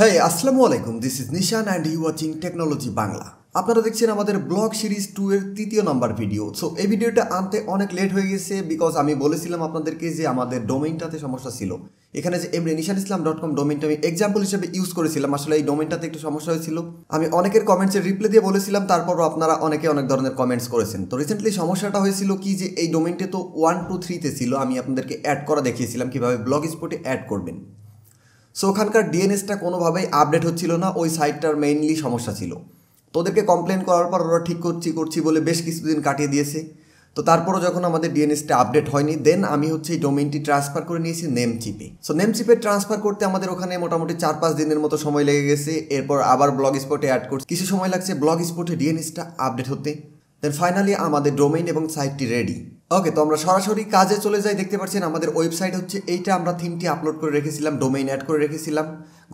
Hey, Assalamu alaikum. This is Nishan and you watching Technology Bangla. আপনারা দেখছেন আমাদের blog series 2 এর তৃতীয় নাম্বার ভিডিও। সো এই ভিডিওটা আনতে অনেক লেট হয়ে গেছে বিকজ আমি বলেছিলাম আপনাদেরকে যে আমাদের ডোমেইনটাতে সমস্যা ছিল। এখানে যে emrenishanislam.com ডোমেইনটা আমি एग्जांपल হিসেবে ইউজ করেছিলাম, আসলে এই ডোমেইনটাতে একটু সমস্যা হয়েছিল। আমি অনেকের কমেন্টসের রিপ্লাই দিয়ে বলেছিলাম, তারপরও আপনারা অনেকে অনেক ধরনের কমেন্টস করেছেন। তো রিসেন্টলি সমস্যাটা হয়েছিল কি যে এই ডোমেইনটা তো 1 2 3 তে ছিল, আমি আপনাদেরকে অ্যাড করা দেখিয়েছিলাম কিভাবে ব্লগ স্পটে অ্যাড করবেন। সো ওখানকার ডিএনএসটা কোনোভাবেই আপডেট হচ্ছিল না, ওই সাইটটার মেইনলি সমস্যা ছিল। তো ওদেরকে কমপ্লেন করার পর ওরা ঠিক করছি বলে বেশ কিছুদিন কাটিয়ে দিয়েছে। তো তারপরও যখন আমাদের ডিএনএসটা আপডেট হয়নি, দেন আমি এই ডোমেইনটি ট্রান্সফার করে নিয়েছি নেমচিপে। সো নেমচিপে ট্রান্সফার করতে আমাদের ওখানে মোটামুটি 4-5 দিনের মতো সময় লেগে গেছে। এরপর আবার ব্লগ স্পটে অ্যাড করছি, কিছু সময় লাগছে ব্লগ স্পটে ডিএনএসটা আপডেট হতে। দেন ফাইনালি আমাদের ডোমেইন এবং সাইটটি রেডি। ওকে, তো আমরা সরাসরি কাজে চলে যাই। দেখতে পাচ্ছেন আমাদের ওয়েবসাইট হচ্ছে এইটা। আমরা থিমটি আপলোড করে রেখেছিলাম, ডোমেইন অ্যাড করে রেখেছিলাম।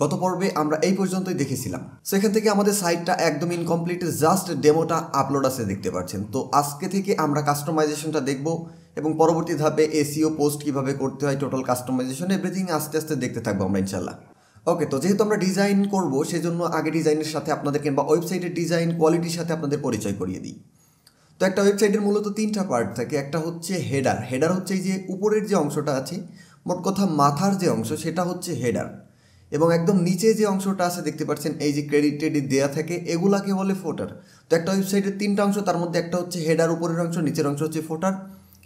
গত পর্বে আমরা এই পর্যন্তই দেখেছিলাম। সো এখান থেকে আমাদের সাইটটা একদম ইনকমপ্লিট, জাস্ট ডেমোটা আপলোড আছে দেখতে পাচ্ছেন। তো আজকে থেকে আমরা কাস্টমাইজেশনটা দেখব এবং পরবর্তী ধাপে এসইও পোস্ট কিভাবে করতে হয়, টোটাল কাস্টমাইজেশন এভরিথিং আস্তে আস্তে দেখতে থাকবো আমরা ইনশাল্লাহ। ওকে, তো যেহেতু আমরা ডিজাইন করব সেজন্য আগে ডিজাইনের সাথে আপনাদেরকে বা ওয়েবসাইটের ডিজাইন কোয়ালিটির সাথে আপনাদের পরিচয় করিয়ে দিই। তো একটা ওয়েবসাইটের মূলত 3টা পার্ট থাকে। একটা হচ্ছে হেডার। হেডার হচ্ছে এই যে উপরের যে অংশটা আছে, মোট কথা মাথার যে অংশ, সেটা হচ্ছে হেডার। এবং একদম নিচে যে অংশটা আছে দেখতে পাচ্ছেন, এই যে ক্রেডিট টেডিট দেওয়া থাকে, এগুলাকে বলে ফোটার। তো একটা ওয়েবসাইটের 3টা অংশ, তার মধ্যে একটা হচ্ছে হেডার উপরের অংশ, নিচের অংশ হচ্ছে ফোটার,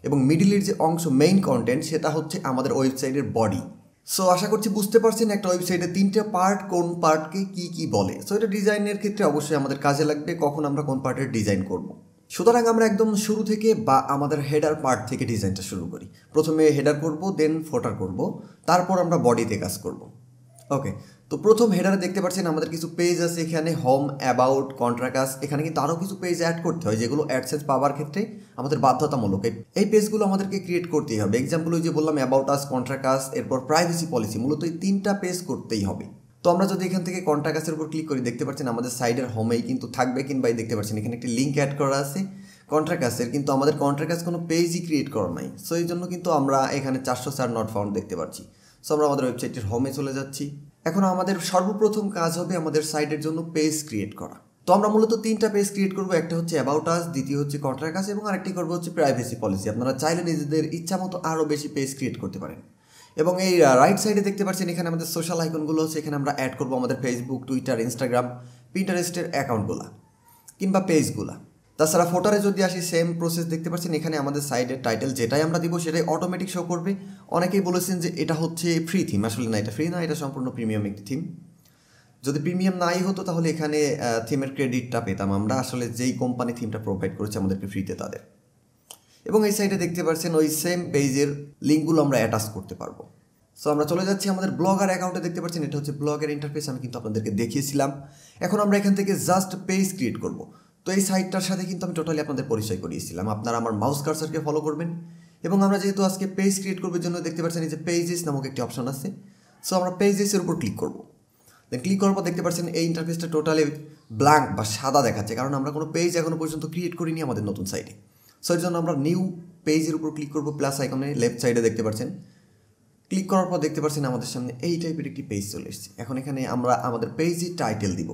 এবং মিডিলের যে অংশ মেইন কন্টেন্ট, সেটা হচ্ছে আমাদের ওয়েবসাইটের বডি। সো আশা করছি বুঝতে পারছেন একটা ওয়েবসাইটের 3টা পার্ট, কোন পার্টকে কি বলে। সো এটা ডিজাইনের ক্ষেত্রে অবশ্যই আমাদের কাজে লাগবে, কখন আমরা কোন পার্টের ডিজাইন করব। সুতরাং আমরা একদম শুরু থেকে বা আমাদের হেডার পার্ট থেকে ডিজাইনটা শুরু করি। প্রথমে হেডার করব, দেন ফোটার করব, তারপর আমরা বডিতে কাজ করব। ওকে, তো প্রথম হেডারে দেখতে পাচ্ছেন আমাদের কিছু পেজ আছে এখানে, হোম, অ্যাবাউট, কন্ট্রাক্ট। এখানে কিন্তু আরও কিছু পেজ অ্যাড করতে হয় যেগুলো অ্যাডসেন্স পাওয়ার ক্ষেত্রে আমাদের বাধ্যতামূলক। এই পেজগুলো আমাদেরকে ক্রিয়েট করতেই হবে। এক্সাম্পল ওই যে বললাম অ্যাবাউট আস, কন্ট্রাক্ট, এরপর প্রাইভেসি পলিসি, মূলত এই 3টা পেজ করতেই হবে। তো আমরা যদি এখান থেকে কন্ট্রাক্টের উপর ক্লিক করি, দেখতে পাচ্ছেন আমাদের সাইডের হোমেই কিন্তু থাকবে, কিংবা দেখতে পাচ্ছেন এখানে একটি লিঙ্ক অ্যাড করা আছে কন্ট্রাক্টের, কিন্তু আমাদের কন্ট্রাক্ট কোনো পেজই ক্রিয়েট করা নাই। সো এই জন্য কিন্তু আমরা এখানে 404 নট ফাউন্ড দেখতে পাচ্ছি। সো আমরা আমাদের ওয়েবসাইটের হোমে চলে যাচ্ছি। এখন আমাদের সর্বপ্রথম কাজ হবে আমাদের সাইটের জন্য পেজ ক্রিয়েট করা। তো আমরা মূলত 3টা পেজ ক্রিয়েট করবো। একটা হচ্ছে অ্যাবাউট আস, দ্বিতীয় হচ্ছে কন্ট্রাক্ট আস, এবং আরেকটি করবো হচ্ছে প্রাইভেসি পলিসি। আপনারা চাইলে নিজেদের ইচ্ছা মতো আরও বেশি পেজ ক্রিয়েট করতে পারেন। এবং এই রাইট সাইডে দেখতে পাচ্ছেন এখানে আমাদের সোশ্যাল আইকনগুলো হচ্ছে, এখানে আমরা অ্যাড করবো আমাদের ফেসবুক, টুইটার, ইনস্টাগ্রাম, পিন্টারেস্টের অ্যাকাউন্টগুলো কিংবা পেজগুলো। তাছাড়া ফোটারে যদি আসি, সেম প্রসেস দেখতে পাচ্ছেন এখানে আমাদের সাইডের টাইটেল যেটাই আমরা দিব সেটাই অটোমেটিক শো করবে। অনেকেই বলেছেন যে এটা হচ্ছে ফ্রি থিম, আসলে না, এটা ফ্রি না, এটা সম্পূর্ণ প্রিমিয়াম একটি থিম। যদি প্রিমিয়াম নাই হতো তাহলে এখানে থিমের ক্রেডিটটা পেতাম আমরা, আসলে যেই কোম্পানি থিমটা প্রোভাইড করেছে আমাদেরকে ফ্রিতে তাদের। এবং এই সাইডে দেখতে পাচ্ছেন ওই সেম পেজের লিঙ্কগুলো আমরা অ্যাটাচ করতে পারবো। সো আমরা চলে যাচ্ছি আমাদের ব্লগার অ্যাকাউন্টে। দেখতে পাচ্ছেন এটা হচ্ছে ব্লগের ইন্টারফেস, আমি কিন্তু আপনাদেরকে দেখিয়েছিলাম। এখন আমরা এখান থেকে জাস্ট পেজ ক্রিয়েট করব। তো এই সাইটটার সাথে কিন্তু আমি টোটালি আপনাদের পরিচয় করিয়েছিলাম। আপনারা আমার মাউস কার্সারকে ফলো করবেন। এবং আমরা যেহেতু আজকে পেজ ক্রিয়েট করবার জন্য দেখতে পাচ্ছেন এই যে পেজেস নামক একটি অপশন আছে। সো আমরা পেজেসের উপর ক্লিক করব। দেন ক্লিক করার পর দেখতে পাচ্ছেন এই ইন্টারফেসটা টোটালি ব্ল্যাঙ্ক বা সাদা দেখাচ্ছে, কারণ আমরা কোনো পেজ এখনো পর্যন্ত ক্রিয়েট করিনি আমাদের নতুন সাইটে। সো এর জন্য আমরা নিউ পেজের উপর ক্লিক করব, প্লাস আইকনে লেফট সাইডে দেখতে পাচ্ছেন। ক্লিক করার পর দেখতে পাচ্ছেন আমাদের সামনে এই টাইপের একটি পেজ চলে এসেছে। এখন এখানে আমরা আমাদের পেজের টাইটেল দিব,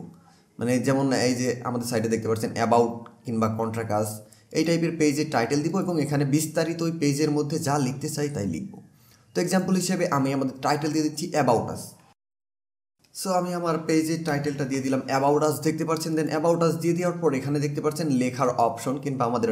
মানে যেমন এই যে আমাদের সাইডে দেখতে পাচ্ছেন অ্যাবাউট কিংবা কন্ট্রাক্ট আস, এই টাইপের পেজের টাইটেল দিব এবং এখানে বিস্তারিত ওই পেজের মধ্যে যা লিখতে চাই তাই লিখব। তো এক্সাম্পল হিসেবে আমি আমাদের টাইটেল দিয়ে দিচ্ছি অ্যাবাউট আস। সো আমি আমার পেজের টাইটেলটা দিয়ে দিলাম অ্যাবাউট আস, দেখতে পাচ্ছেন। দেন অ্যাবাউট আস দিয়ে দেওয়ার পর এখানে দেখতে পাচ্ছেন লেখার অপশন, কিংবা আমাদের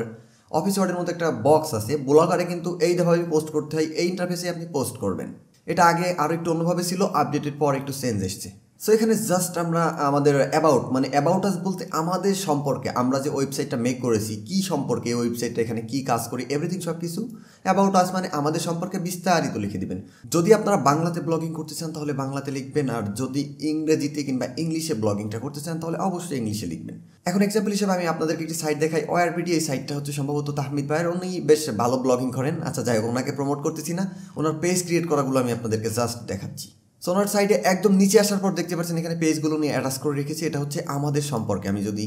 অফিস ওয়ার্ডের মধ্যে একটা বক্স আছে। ব্লগারে কিন্তু এইভাবে পোস্ট করতে হয়, এই ইন্টারফেসে আপনি পোস্ট করবেন। এটা আগে আরও একটু অন্যভাবে ছিল, আপডেটের পর একটু চেঞ্জ এসছে। সো এখানে জাস্ট আমরা আমাদের অ্যাবাউট, মানে অ্যাবাউট আস বলতে আমাদের সম্পর্কে, আমরা যে ওয়েবসাইটটা মেক করেছি কী সম্পর্কে, এই ওয়েবসাইটটা এখানে কী কাজ করি, এভরিথিং সব কিছু অ্যাবাউট আস মানে আমাদের সম্পর্কে বিস্তারিত লিখে দিবেন। যদি আপনারা বাংলাতে ব্লগিং করতে চান তাহলে বাংলাতে লিখবেন, আর যদি ইংরেজিতে কিংবা ইংলিশে ব্লগিংটা করতে চান তাহলে অবশ্যই ইংলিশে লিখবেন। এখন এক্সাম্পল হিসেবে আমি আপনাদেরকে একটি সাইট দেখাই, ওআরবিডি। এই সাইটটা হচ্ছে সম্ভবত তাহমিদ ভাইয়ের, উনি বেশ ভালো ব্লগিং করেন। আচ্ছা যাই হোক, ওনাকে প্রমোট করতেছি না, ওনার পেজ ক্রিয়েট করাগুলো আমি আপনাদেরকে জাস্ট দেখাচ্ছি। সো ওনার সাইডে একদম নিচে আসার পর দেখতে পাচ্ছেন এখানে পেজগুলো নিয়ে অ্যাটাচ করে রেখেছি। এটা হচ্ছে আমাদের সম্পর্কে। আমি যদি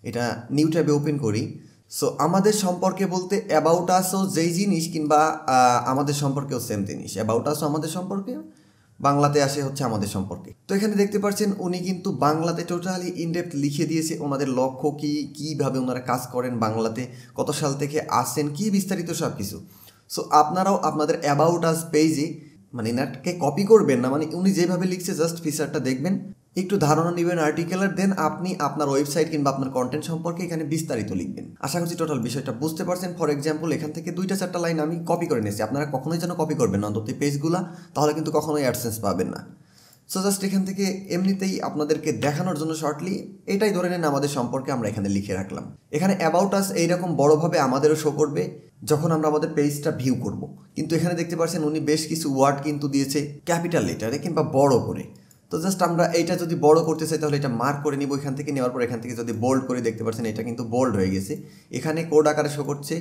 এটা নিউ ট্যাবে ওপেন করি, সো আমাদের সম্পর্কে বলতে অ্যাবাউট আসও যেই জিনিস, কিংবা আমাদের সম্পর্কেও সেম জিনিস। অ্যাবাউট আসও আমাদের সম্পর্কে, বাংলাতে আসে হচ্ছে আমাদের সম্পর্কে। তো এখানে দেখতে পাচ্ছেন উনি কিন্তু বাংলাতে টোটালি ইনডেপথ লিখে দিয়েছে ওনাদের লক্ষ্য কী, কীভাবে ওনারা কাজ করেন বাংলাতে, কত সাল থেকে আসেন, কী বিস্তারিত সব কিছু। সো আপনারাও আপনাদের অ্যাবাউট আস পেজে মানে এনাকে কপি করবেন না, মানে উনি যেভাবে লিখছে জাস্ট ফিচারটা দেখবেন, একটু ধারণা নেবেন আর্টিকেলের, দেন আপনি আপনার ওয়েবসাইট কিংবা আপনার কন্টেন্ট সম্পর্কে এখানে বিস্তারিত লিখবেন। আশা করছি টোটাল বিষয়টা বুঝতে পারছেন। ফর এক্সাম্পল এখান থেকে 2-4টা লাইন আমি কপি করে নিয়েছি, আপনারা কখনোই যেন কপি করবেন না অন্তত এই পেজগুলা, তাহলে কিন্তু কখনোই অ্যাডসেন্স পাবেন না। সো জাস্ট এখান থেকে এমনিতেই আপনাদেরকে দেখানোর জন্য শর্টলি এটাই ধরে নেন আমাদের সম্পর্কে আমরা এখানে লিখে রাখলাম। এখানে অ্যাবাউট আস এইরকম বড়োভাবে আমাদেরও শো করবে যখন আমরা আমাদের পেজটা ভিউ করব। কিন্তু এখানে দেখতে পাচ্ছেন উনি বেশ কিছু ওয়ার্ড কিন্তু দিয়েছে ক্যাপিটাল লেটারে কিংবা বড় করে। তো জাস্ট আমরা এইটা যদি বড় করতে চাই তাহলে এটা মার্ক করে নিব এখান থেকে, নেওয়ার পর এখান থেকে যদি বোল্ড করে দেখতে পাচ্ছেন এটা কিন্তু বোল্ড হয়ে গেছে। এখানে কোড আকারে শো করছে,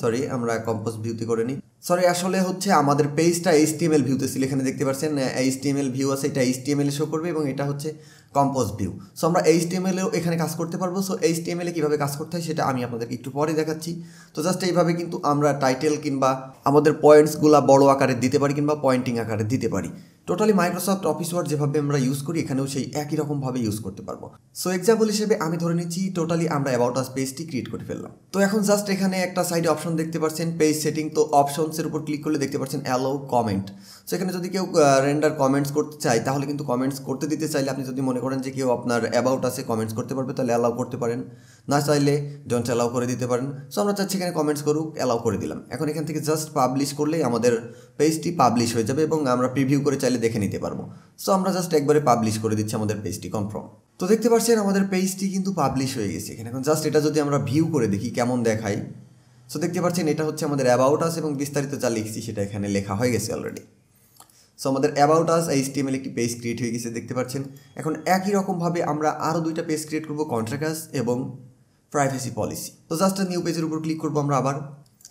সরি আমরা কম্পোজ ভিউতে করে নিই, সরি আসলে হচ্ছে আমাদের পেজটা HTML ভিউতে ছিল, এখানে দেখতে পাচ্ছেন HTML ভিউ আছে, এটা HTML শো করবে এবং এটা হচ্ছে কম্পোজ ভিউ। সো আমরা HTML-এও এখানে কাজ করতে পারবো। সো HTML-এ কীভাবে কাজ করতে হয় সেটা আমি আপনাদেরকে একটু পরে দেখাচ্ছি। তো জাস্ট এইভাবে কিন্তু আমরা টাইটেল কিংবা আমাদের পয়েন্টসগুলো বড় আকারে দিতে পারি কিংবা পয়েন্টিং আকারে দিতে পারি। টোটালি মাইক্রোসফট অফিস ওয়ার্ড যেভাবে আমরা ইউজ করি এখানেও সেই একই রকমভাবে ইউজ করতে পারবো। সো এক্সাম্পল হিসেবে আমি ধরে নিচ্ছি টোটালি আমরা অ্যাবাউট আস পেজটি ক্রিয়েট করে ফেললাম। তো এখন জাস্ট এখানে একটা সাইডে অপশন দেখতে পাচ্ছেন পেজ সেটিং, তো অপশনসের উপর ক্লিক করলে দেখতে পাচ্ছেন অ্যালাউ কমেন্ট। সো এখানে যদি কেউ রেন্ডার কমেন্টস করতে চায় তাহলে কিন্তু কমেন্টস করতে দিতে চাইলে আপনি যদি মনে করেন যে কেউ আপনার অ্যাবাউট আসে কমেন্টস করতে পারবে তাহলে অ্যালাউ করতে পারেন, না চাইলে ডোন্ট অ্যালাউ করে দিতে পারেন। সো আমরা চাচ্ছি এখানে কমেন্টস করুক, অ্যালাউ করে দিলাম। এখন এখান থেকে জাস্ট পাবলিশ করলেই আমাদের পেজটি পাবলিশ হয়ে যাবে এবং আমরা প্রিভিউ করে চাইলে দেখে নিতে পারবো। সো আমরা জাস্ট একবারে পাবলিশ করে দিচ্ছি আমাদের পেজটি কনফার্ম। তো দেখতে পাচ্ছেন আমাদের পেজটি কিন্তু পাবলিশ হয়ে গেছে এখানে। এখন জাস্ট এটা যদি আমরা ভিউ করে দেখি কেমন দেখাই, সো দেখতে পাচ্ছেন এটা হচ্ছে আমাদের অ্যাবাউট আস এবং বিস্তারিত যা লিখছি সেটা এখানে লেখা হয়ে গেছে অলরেডি। সো আমাদের অ্যাবাউট আস HTML একটি পেজ ক্রিয়েট হয়ে গেছে দেখতে পাচ্ছেন। এখন একই রকমভাবে আমরা আরও 2টা পেজ ক্রিয়েট করবো, কন্ট্রাক্ট আস এবং প্রাইভেসি পলিসি। তো জাস্ট নিউ পেজের উপর ক্লিক করবো আমরা আবার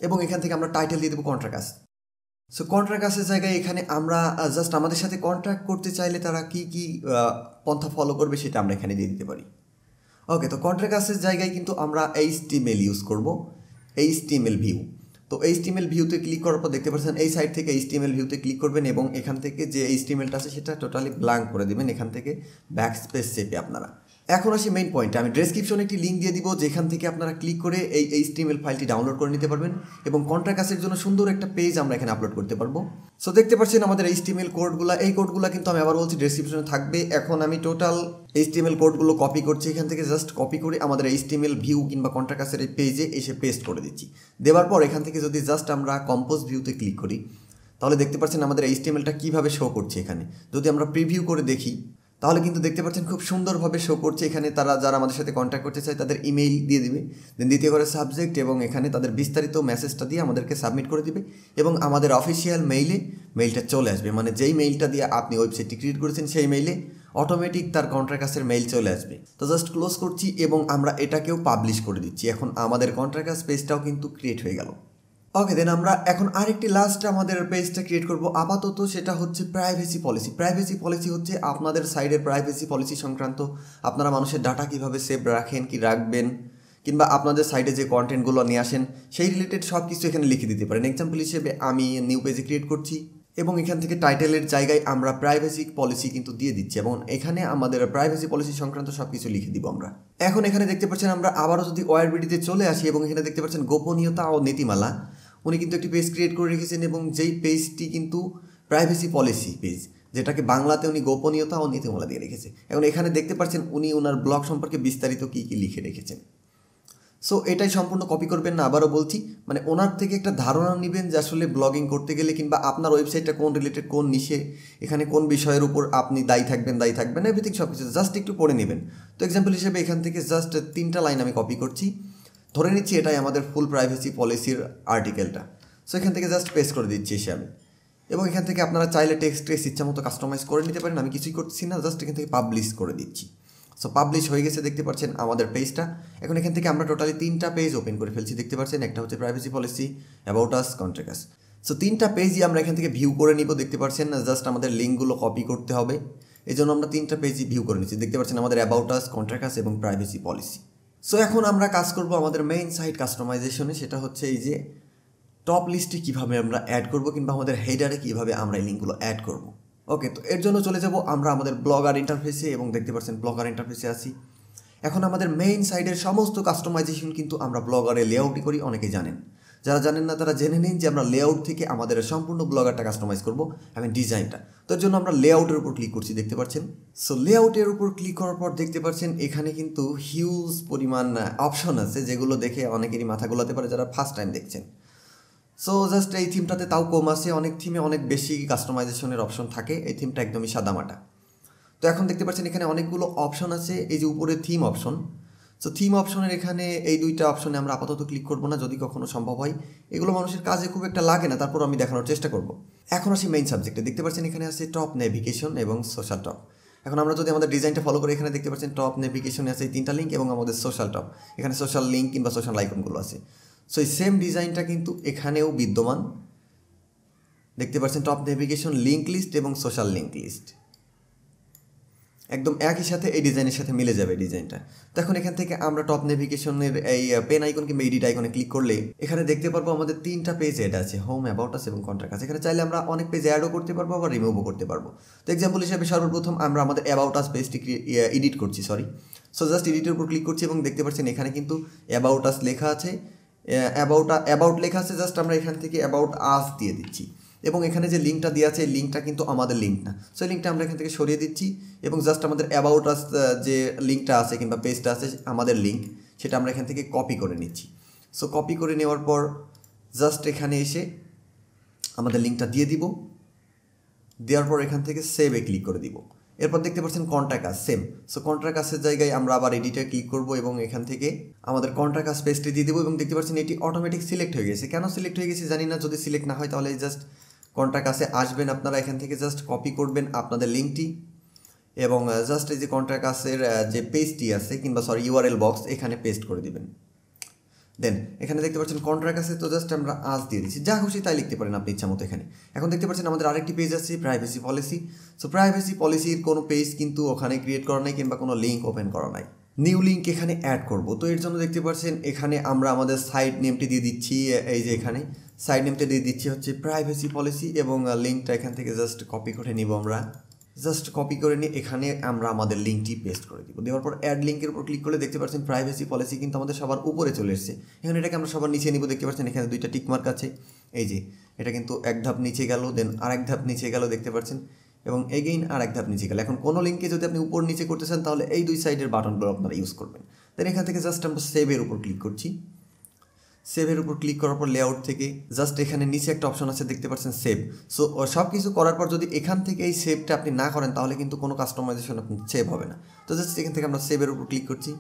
এবং এখান থেকে আমরা টাইটেল দিয়ে দেবো কন্ট্রাক্ট আস। সো কন্ট্রাক্ট আসের জায়গায় এখানে আমরা জাস্ট আমাদের সাথে কন্ট্রাক্ট করতে চাইলে তারা কী কী পন্থা ফলো করবে সেটা আমরা এখানে দিয়ে দিতে পারি। ওকে, তো কন্ট্রাক্ট আসের জায়গায় কিন্তু আমরা HTML ইউজ করব, HTML ভিউ। তো HTML ভিউতে ক্লিক করার পর দেখতে পাচ্ছেন এই সাইড থেকে HTML ভিউতে ক্লিক করবেন এবং এখান থেকে যে HTML-টা আছে সেটা টোটালি ব্ল্যাঙ্ক করে দেবেন এখান থেকে ব্যাক স্পেস চেপে আপনারা। এখন আসি মেইন পয়েন্টে, আমি ডেসক্রিপশনে একটি লিঙ্ক দিয়ে দিব যেখান থেকে আপনারা ক্লিক করে এই HTML ফাইলটি ডাউনলোড করে নিতে পারবেন এবং কন্ট্রাক্ট আসের জন্য সুন্দর একটা পেজ আমরা এখানে আপলোড করতে পারবো। সো দেখতে পাচ্ছেন আমাদের HTML কোডগুলো, এই কোডগুলো কিন্তু আমি আবার বলছি ডেসক্রিপশনে থাকবে। এখন আমি টোটাল HTML কোডগুলো কপি করছি, এখান থেকে জাস্ট কপি করে আমাদের HTML ভিউ কিংবা কন্ট্রাক্ট আসের এই পেজে এসে পেস্ট করে দিচ্ছি। দেওয়ার পর এখান থেকে যদি জাস্ট আমরা কম্পোজ ভিউতে ক্লিক করি তাহলে দেখতে পাচ্ছেন আমাদের HTML-টা কীভাবে শো করছে এখানে। যদি আমরা প্রিভিউ করে দেখি তাহলে কিন্তু দেখতে পাচ্ছেন খুব সুন্দরভাবে শো করছে। এখানে তারা যারা আমাদের সাথে কন্ট্যাক্ট করতে চায় তাদের ইমেইল দিয়ে দিবে, দেন দ্বিতীয় করে সাবজেক্ট এবং এখানে তাদের বিস্তারিত মেসেজটা দিয়ে আমাদেরকে সাবমিট করে দিবে এবং আমাদের অফিসিয়াল মেইলটা চলে আসবে। মানে যেই মেইলটা দিয়ে আপনি ওয়েবসাইটটি ক্রিয়েট করেছেন সেই মেইলে অটোমেটিক তার কন্ট্রাক্ট আসের মেইল চলে আসবে। তো জাস্ট ক্লোজ করছি এবং আমরা এটাকেও পাবলিশ করে দিচ্ছি। এখন আমাদের কন্ট্রাক্ট আস পেজটাও কিন্তু ক্রিয়েট হয়ে গেল। ওকে, দেন আমরা এখন আরেকটি লাস্ট আমাদের পেজটা ক্রিয়েট করব আপাতত, সেটা হচ্ছে প্রাইভেসি পলিসি। প্রাইভেসি পলিসি হচ্ছে আপনাদের সাইডের প্রাইভেসি পলিসি সংক্রান্ত, আপনারা মানুষের ডাটা কীভাবে সেভ রাখেন কি রাখবেন কিংবা আপনাদের সাইডে যে কন্টেন্টগুলো নিয়ে আসেন সেই রিলেটেড সব কিছু এখানে লিখে দিতে পারেন। এক্সাম্পল হিসেবে আমি নিউ পেজে ক্রিয়েট করছি এবং এখান থেকে টাইটেলের জায়গায় আমরা প্রাইভেসি পলিসি কিন্তু দিয়ে দিচ্ছি এবং এখানে আমাদের প্রাইভেসি পলিসি সংক্রান্ত সব কিছু লিখে দিব আমরা। এখন এখানে দেখতে পাচ্ছেন আমরা আবারও যদি ওআরবিডিতে চলে আসি এবং এখানে দেখতে পাচ্ছেন গোপনীয়তা ও নীতিমালা, উনি কিন্তু একটি পেজ ক্রিয়েট করে রেখেছেন এবং যেই পেজটি কিন্তু প্রাইভেসি পলিসি পেজ, যেটাকে বাংলাতে উনি গোপনীয়তা ও নীতিমালা দিয়ে রেখেছে। এখন এখানে দেখতে পাচ্ছেন উনি ওনার ব্লগ সম্পর্কে বিস্তারিত কী কী লিখে রেখেছেন। সো এটাই সম্পূর্ণ কপি করবেন না, আবারও বলছি, মানে ওনার থেকে একটা ধারণা নেবেন যে আসলে ব্লগিং করতে গেলে কিংবা আপনার ওয়েবসাইটটা কোন রিলেটেড, কোন নিশে, এখানে কোন বিষয়ের উপর আপনি দায়ী থাকবেন এভরিথিং সব কিছু জাস্ট একটু পড়ে নেবেন। তো এক্সাম্পল হিসেবে এখান থেকে জাস্ট 3টা লাইন আমি কপি করছি, ধরে নিচ্ছি এটাই আমাদের ফুল প্রাইভেসি পলিসির আর্টিকেলটা। সো এখান থেকে জাস্ট পেস্ট করে দিচ্ছি এসে আমি, এবং এখান থেকে আপনারা চাইলে টেক্সট ইচ্ছা মতো কাস্টমাইজ করে নিতে পারেন। আমি কিছুই করছি না, জাস্ট এখান থেকে পাবলিশ করে দিচ্ছি। সো পাবলিশ হয়ে গেছে দেখতে পাচ্ছেন আমাদের পেজটা। এখন এখান থেকে আমরা টোটালি 3টা পেজ ওপেন করে ফেলছি দেখতে পাচ্ছেন। একটা হচ্ছে privacy policy, about us, contract us. So 3টা পেজই আমরা এখান থেকে ভিউ করে নিব দেখতে পাচ্ছেন। জাস্ট আমাদের লিঙ্কগুলো কপি করতে হবে, এই জন্য আমরা 3টা পেজই ভিউ করে নিচ্ছি দেখতে পাচ্ছেন, আমাদের অ্যাবাউট আস, কন্ট্রাক্ট আস এবং প্রাইভেসি পলিসি। সো এখন আমরা কাজ করব আমাদের মেইন সাইট কাস্টমাইজেশনে, সেটা হচ্ছে এই যে টপ লিস্টে কীভাবে আমরা অ্যাড করব কিংবা আমাদের হেডারে কীভাবে আমরা এই লিঙ্কগুলো অ্যাড করব। ওকে, তো এর জন্য চলে যাব আমরা আমাদের ব্লগার ইন্টারফেসে এবং দেখতে পাচ্ছেন ব্লগার ইন্টারফেসে আছি। এখন আমাদের মেইন সাইডের সমস্ত কাস্টমাইজেশন কিন্তু আমরা ব্লগারে লেআউটই করি, অনেকেই জানেন। যারা জানেন না তারা জেনে নিন যে আমরা লেআউট থেকে আমাদের সম্পূর্ণ ব্লগারটা কাস্টমাইজ করব, আমি ডিজাইনটা। তো এর জন্য আমরা লেআউটের উপর ক্লিক করছি, দেখতে পাচ্ছেন। সো লেআউটের উপর ক্লিক করার পর দেখতে পাচ্ছেন এখানে কিন্তু হিউজ পরিমাণ অপশন আছে, যেগুলো দেখে অনেকেরই মাথা গোলাতে পারে যারা ফার্স্ট টাইম দেখছেন। সো জাস্ট এই থিমটাতে তাও কম আছে, অনেক থিমে অনেক বেশি কাস্টমাইজেশনের অপশন থাকে, এই থিমটা একদমই সাদামাটা। তো এখন দেখতে পাচ্ছেন এখানে অনেকগুলো অপশন আছে, এই যে উপরে থিম অপশন। সো থিম অপশনের এখানে এই দুইটা অপশনে আমরা আপাতত ক্লিক করবো না, যদি কখনো সম্ভব হয়। এগুলো মানুষের কাজে খুব একটা লাগে না, তারপর আমি দেখানোর চেষ্টা করব। এখন আসি মেইন সাবজেক্টে, দেখতে পাচ্ছেন এখানে আছে টপ নেভিগেশন এবং সোশ্যাল টপ। এখন আমরা যদি আমাদের ডিজাইনটা ফলো করি, এখানে দেখতে পাচ্ছেন টপ নেভিগেশনে আছে এই 3টা লিঙ্ক এবং আমাদের সোশ্যাল টপ, এখানে সোশ্যাল লিঙ্ক কিংবা সোশ্যাল আইকনগুলো আছে। সো এই সেম ডিজাইনটা কিন্তু এখানেও বিদ্যমান, দেখতে পাচ্ছেন টপ নেভিগেশন, লিঙ্ক লিস্ট এবং সোশ্যাল লিঙ্ক লিস্ট একদম একই সাথে এই ডিজাইনের সাথে মিলে যাবে ডিজাইনটা। তো এখন এখান থেকে আমরা টপ নেভিগেশনের এই পেন আইকন কিংবা এডিট আইকনে ক্লিক করলে এখানে দেখতে পারবো আমাদের 3টা পেজ অ্যাড আছে, হোম, অ্যাবাউট আস এবং কন্ট্যাক্ট আস। এখানে চাইলে আমরা অনেক পেজ অ্যাডও করতে পারবো, আবার রিমুভও করতে পারবো। তো এক্সাম্পল হিসেবে সর্বপ্রথম আমরা আমাদের অ্যাবাউট আস পেজটি এডিট করছি, সো জাস্ট এডিটের উপর ক্লিক করছি এবং দেখতে পাচ্ছেন এখানে কিন্তু অ্যাবাউট আস লেখা আছে, অ্যাবাউট লেখা আছে। জাস্ট আমরা এখান থেকে অ্যাবাউট আস দিয়ে দিচ্ছি এবং এখানে যে লিঙ্কটা দেওয়া আছে এই লিঙ্কটা কিন্তু আমাদের লিঙ্ক না। সো এই লিঙ্কটা আমরা এখান থেকে সরিয়ে দিচ্ছি এবং জাস্ট আমাদের অ্যাবাউট আস যে লিঙ্কটা আছে কিংবা পেজটা আছে আমাদের লিঙ্ক, সেটা আমরা এখান থেকে কপি করে নিচ্ছি। সো কপি করে নেওয়ার পর জাস্ট এখানে এসে আমাদের লিঙ্কটা দিয়ে দিব, দেওয়ার পর এখান থেকে সেভে ক্লিক করে দিব। এরপর দেখতে পাচ্ছেন contact us, same. So contact আসের জায়গায় আমরা আবার এডিটে ক্লিক করব এবং এখান থেকে আমাদের কন্ট্যাক্ট আস পেজটি দিয়ে দেবো এবং দেখতে পাচ্ছেন এটি অটোমেটিক সিলেক্ট হয়ে গেছে। কেন সিলেক্ট হয়ে গেছে জানি না, যদি সিলেক্ট না হয় তাহলে জাস্ট কন্ট্যাক্ট আসে আসবেন, আপনারা এখান থেকে জাস্ট কপি করবেন আপনাদের লিঙ্কটি এবং জাস্ট এই যে কন্ট্যাক্ট আসের যে পেজটি আছে কিংবা ইউআরএল বক্স এখানে পেস্ট করে দিবেন। দেন এখানে দেখতে পাচ্ছেন কন্ট্রাক্ট আছে, তো জাস্ট আমরা আজ দিয়ে দিচ্ছি, যা খুশি তাই লিখতে পারেন আপনি ইচ্ছা মতো এখানে। এখন দেখতে পাচ্ছেন আমাদের আরেকটি পেজ আছে প্রাইভেসি পলিসি। সো প্রাইভেসি পলিসির কোনো পেজ কিন্তু ওখানে ক্রিয়েট করা নাই কিংবা কোনো লিঙ্ক ওপেন করা নাই, নিউ লিঙ্ক এখানে অ্যাড করব। তো এর জন্য দেখতে পাচ্ছেন এখানে আমরা আমাদের সাইট নেমটি দিয়ে দিচ্ছি, এই যে এখানে সাইট নেমটা দিয়ে দিচ্ছি হচ্ছে প্রাইভেসি পলিসি এবং লিঙ্কটা এখান থেকে জাস্ট কপি করে নিব। আমরা জাস্ট কপি করে নিয়ে এখানে আমরা আমাদের লিঙ্কটি পেস্ট করে দিব। দেওয়ার পর অ্যাড লিঙ্কের উপর ক্লিক করলে দেখতে পাচ্ছেন প্রাইভেসি পলিসি কিন্তু আমাদের সবার উপরে চলে এসেছে। এখানে এটাকে আমরা সবার নিচে নিব, দেখতে পাচ্ছেন এখানে 2টা টিকমার্ক আছে, এই যে এটা কিন্তু এক ধাপ নিচে গেল, দেন আরেক ধাপ নিচে গেল, দেখতে পাচ্ছেন, এবং এগেইন আর এক ধাপ নিচে গেল। এখন কোনো লিঙ্কে যদি আপনি উপর নিচে করতে চান তাহলে এই 2 সাইডের বাটনগুলো আপনারা ইউজ করবেন। দেন এখান থেকে জাস্ট আমরা সেভের উপর ক্লিক করছি, সেভের উপর ক্লিক করার পর লেআউট থেকে জাস্ট এখানে নিচে একটা অপশন আছে, দেখতে পাচ্ছেন সেভ। সো সব কিছু করার পর যদি এখান থেকে এই সেভটা আপনি না করেন তাহলে কিন্তু কোনো কাস্টমাইজেশন আপনার সেভ হবে না। তো জাস্ট এখান থেকে আমরা সেভের উপর ক্লিক করছি,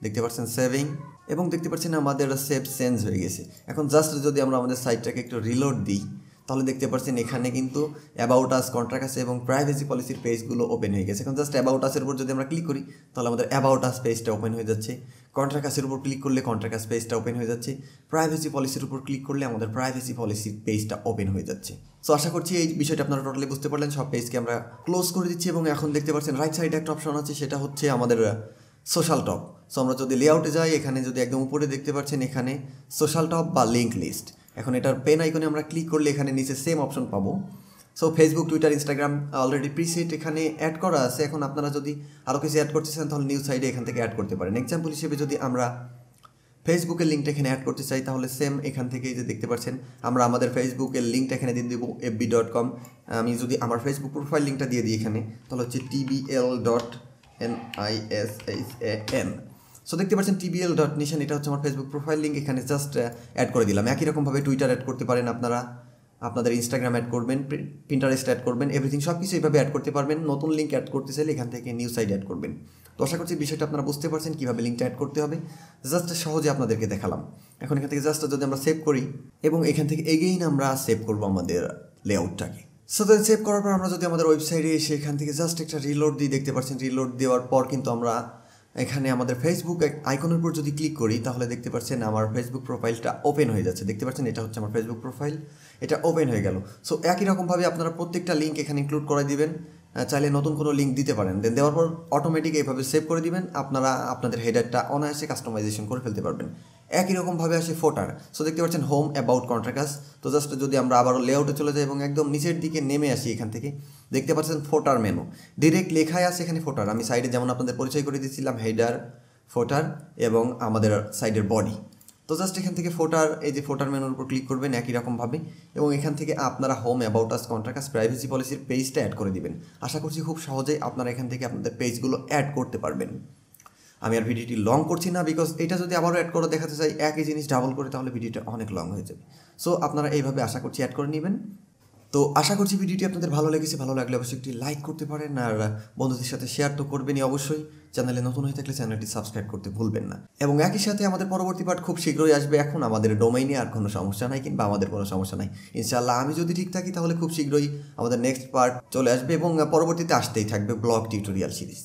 দেখতে পাচ্ছেন সেভিং, এবং দেখতে পাচ্ছেন আমাদের সেভ চেঞ্জ হয়ে গেছে। এখন জাস্ট যদি আমরা আমাদের সাইটটাকে একটু রিলোড দিই তাহলে দেখতে পাচ্ছেন এখানে কিন্তু অ্যাবাউট আস, কন্ট্রাক্ট আছে এবং প্রাইভেসি পলিসির পেজগুলো ওপেন হয়ে গেছে। এখন জাস্ট অ্যাবাউট আসের উপর যদি আমরা ক্লিক করি তাহলে আমাদের অ্যাবাউট আস পেজটা ওপেন হয়ে যাচ্ছে, কন্ট্রাক্ট আসের উপর ক্লিক করলে কন্ট্রাক্ট আস পেজটা ওপেন হয়ে যাচ্ছে, প্রাইভেসি পলিসির উপর ক্লিক করলে আমাদের প্রাইভেসি পলিসির পেজটা ওপেন হয়ে যাচ্ছে। সো আশা করছি এই বিষয়টা আপনারা টোটালি বুঝতে পারলেন। সব পেজকে আমরা ক্লোজ করে দিচ্ছি এবং এখন দেখতে পাচ্ছেন রাইট সাইডে একটা অপশন আছে, সেটা হচ্ছে আমাদের সোশ্যাল টপ। সো আমরা যদি লেআউটে যাই, এখানে যদি একদম উপরে দেখতে পাচ্ছেন এখানে সোশ্যাল টপ বা লিঙ্ক লিস্ট, এখন এটার পেন আইকনে আমরা ক্লিক করলে এখানে নিচে সেম অপশন পাবো। So Facebook, Twitter, Instagram already preset এখানে অ্যাড করা আছে। এখন আপনারা যদি আরও কিছু অ্যাড করতে চান তাহলে নিউ সাইডে এখান থেকে অ্যাড করতে পারেন। এক্সাম্পল হিসেবে যদি আমরা ফেসবুকের লিঙ্কটা এখানে অ্যাড করতে চাই তাহলে সেম এখান থেকে যে দেখতে পাচ্ছেন আমরা আমাদের ফেসবুকের লিঙ্কটা এখানে দিয়ে দেবো fb.com। আমি যদি আমার ফেসবুক প্রোফাইল লিঙ্কটা দিয়ে দিই এখানে, তাহলে হচ্ছে tbl.nishan। সো দেখতে পাচ্ছেন tbl.nishan, এটা হচ্ছে আমার ফেসবুক প্রোফাইল লিঙ্ক, এখানে জাস্ট অ্যাড করে দিলাম। একই রকমভাবে টুইটার অ্যাড করতে পারেন আপনারা, আপনাদের ইনস্টাগ্রাম অ্যাড করবেন, পিন্টারেস্ট অ্যাড করবেন, এভরিথিং সব কিছু এইভাবে অ্যাড করতে পারবেন। নতুন লিঙ্ক অ্যাড করতে চাইলে এখান থেকে নিউ সাইড অ্যাড করবেন। তো আশা করছি বিষয়টা আপনারা বুঝতে পারছেন কীভাবে লিঙ্কটা অ্যাড করতে হবে, জাস্ট সহজে আপনাদেরকে দেখালাম। এখন এখান থেকে জাস্ট যদি আমরা সেভ করি এবং এখান থেকে এগেইন আমরা সেভ করবো আমাদের লেআউটটাকে। সো দেন সেভ করার পর আমরা যদি আমাদের ওয়েবসাইটে এসে এখান থেকে জাস্ট একটা রিলোড দিই, দেখতে পাচ্ছেন রিলোড দেওয়ার পর কিন্তু আমরা এখানে আমাদের ফেসবুক আইকনের উপর যদি ক্লিক করি তাহলে দেখতে পাচ্ছেন আমার ফেসবুক প্রোফাইলটা ওপেন হয়ে যাচ্ছে। দেখতে পাচ্ছেন এটা হচ্ছে আমার ফেসবুক প্রোফাইল, এটা ওপেন হয়ে গেল। সো একই রকমভাবে আপনারা প্রত্যেকটা লিঙ্ক এখানে ইনক্লুড করে দিবেন, চাইলে নতুন কোনো লিঙ্ক দিতে পারেন। দেন দেওয়ার পর অটোমেটিক এইভাবে সেভ করে দিবেন, আপনারা আপনাদের হেডারটা অনায়াসে কাস্টমাইজেশন করে ফেলতে পারবেন। একই রকমভাবে আসে ফোটার। সো দেখতে পাচ্ছেন হোম অ্যাবাউট কন্ট্রাক্টাস। তো জাস্ট যদি আমরা আবারও লেআউটে চলে যাই এবং একদম নিচের দিকে নেমে আসি, এখান থেকে দেখতে পাচ্ছেন ফোটার মেনু, ডিরেক্ট লেখাই আছে এখানে ফোটার। আমি সাইডে যেমন আপনাদের পরিচয় করে দিয়েছিলাম হেডার, ফোটার এবং আমাদের সাইডের বডি। তো জাস্ট এখান থেকে ফোটার, এই যে ফোটার মেনুর উপর ক্লিক করবেন একই রকমভাবে, এবং এখান থেকে আপনারা home about us contract privacy পলিসির পেজটা অ্যাড করে দিবেন। আশা করছি খুব সহজেই আপনারা এখান থেকে আপনাদের পেজগুলো অ্যাড করতে পারবেন। আমি আর ভিডিওটি লং করছি না, বিকজ এটা যদি আবারও অ্যাড করে দেখাতে চাই একই জিনিস ডাবল করে, তাহলে ভিডিওটা অনেক লং হয়ে যাবে। সো আপনারা এইভাবে আশা করছি অ্যাড করে নেবেন। তো আশা করছি ভিডিওটি আপনাদের ভালো লেগেছে। ভালো লাগলে অবশ্যই একটি লাইক করতে পারেন, আর বন্ধুদের সাথে শেয়ার তো করবেনই অবশ্যই। চ্যানেলে নতুন হয়ে থাকলে চ্যানেলটি সাবস্ক্রাইব করতে ভুলবেন না। এবং একই সাথে আমাদের পরবর্তী পার্ট খুব শীঘ্রই আসবে। এখন আমাদের ডোমেইনে আর কোনো সমস্যা নাই, কিংবা আমাদের কোনো সমস্যা নাই। ইনশাআল্লাহ আমি যদি ঠিক থাকি তাহলে খুব শীঘ্রই আমাদের নেক্সট পার্ট চলে আসবে, এবং পরবর্তীতে আসতেই থাকবে ব্লগ টিউটোরিয়াল সিরিজ।